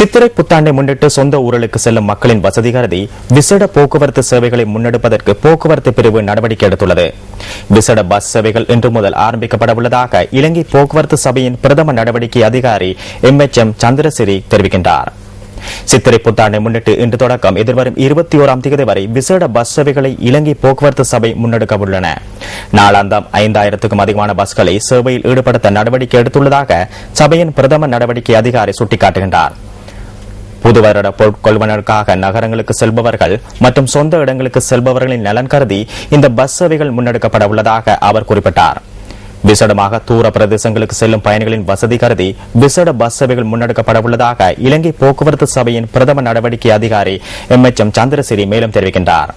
சித்திரை புத்தாண்டை முன்னிட்டு சொந்த ஊர்களுக்கு செல்லும் மக்களின் வசதி கருதி விசேட போக்குவரத்து சேவைகளை முன்னெடுப்பதற்கு போக்குவரத்து பிரிவு நடவடிக்கை எடுத்துள்ளது. விசேட பஸ் சேவைகள் இன்று முதல் ஆரம்பிக்கப்பட உள்ளதாக இலங்கை போக்குவரத்து சபையின் பிரதம நடவடிக்கை அதிகாரி MHM சந்திரசிறி தெரிவிக்கின்றார். சித்திரை புத்தாண்டை முன்னிட்டு இன்று தொடக்கம் எதிர்வரும் 21ஆம் தேதி வரை விசேட பஸ் சேவைகளை இலங்கை போக்குவரத்து சபை முன்னெடுக்க உள்ளன. நாளாந்தம் 5000க்கும் அதிகமான பஸ்களை சேவையில் ஈடுபடுத்த நடவடிக்கை எடுத்துள்ளதாக சபையின் பிரதம நடவடிக்கை அதிகாரி சுட்டிக்காட்டுகின்றார். புது வருட பொருட்கொள்வதற்காக நகரங்களுக்கு செல்பவர்கள் மற்றும் சொந்த இடங்களுக்கு செல்பவர்களின் நலன் கருதி இந்த பஸ் சேவைகள் முன்னெடுக்கப்பட உள்ளதாக அவர் குறிப்பிட்டார். விசேடமாக தூர பிரதேசங்களுக்கு செல்லும் பயணிகளின் வசதி கருதி விசேட பஸ் சேவைகள் முன்னெடுக்கப்பட உள்ளதாக இலங்கை போக்குவரத்து சபையின் பிரதம நடவடிக்கை அதிகாரி MHM சந்திரசிறி மேலும் தெரிவிக்கின்றார்.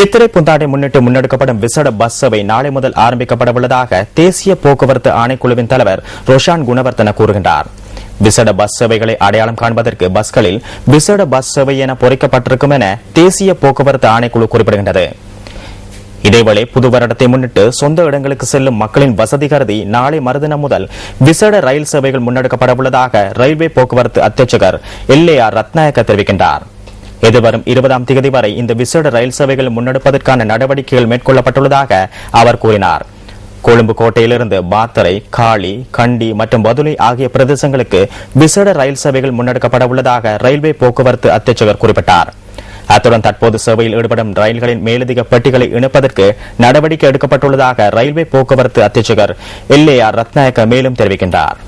சித்திரை புத்தாண்டை முன்னிட்டு முன்னெடுக்கப்படும் விசேட பஸ் சேவை நாளை முதல் ஆரம்பிக்கப்பட உள்ளதாக தேசிய போக்குவரத்து ஆணைக்குழுவின் தலைவர் ரோஷான் குணவர்த்தன கூறுகின்றார். விசேட பஸ் சேவைகளை அடையாளம் காண்பதற்கு பஸ்களில் விசேட பஸ் சேவை என பொறிக்கப்பட்டிருக்கும் என தேசிய போக்குவரத்து ஆணைக்குழு குறிப்பிடுகின்றது. இதேவேளை புது வருடத்தை முன்னிட்டு சொந்த இடங்களுக்கு செல்லும் மக்களின் வசதி கருதி நாளை மறுதினம் முதல் விசேட ரயில் சேவைகள் முன்னெடுக்கப்பட உள்ளதாக ரயில்வே போக்குவரத்து அத்தியட்சகர் LAR ரத்நாயக்க தெரிவிக்கின்றார். எதிர்வரும் 20ஆம் தேதி வரை இந்த விசேட ரயில் சேவைகள் முன்னெடுப்பதற்கான நடவடிக்கைகள் மேற்கொள்ளப்பட்டுள்ளதாக அவர் கூறினார். கொழும்பு கோட்டையிலிருந்து பாத்தரை, காளி, கண்டி மற்றும் பதுளை ஆகிய பிரதேசங்களுக்கு விசேட ரயில் சேவைகள் முன்னெடுக்கப்பட உள்ளதாக ரயில்வே போக்குவரத்து அத்தியட்சகர் குறிப்பிட்டார். அத்துடன் தற்போது சேவையில் ஈடுபடும் ரயில்களின் மேலதிக பெட்டிகளை இணைப்பதற்கு நடவடிக்கை எடுக்கப்பட்டுள்ளதாக ரயில்வே போக்குவரத்து அத்தியட்சகர் LAR ரத்நாயக்க மேலும் தெரிவிக்கின்றார்.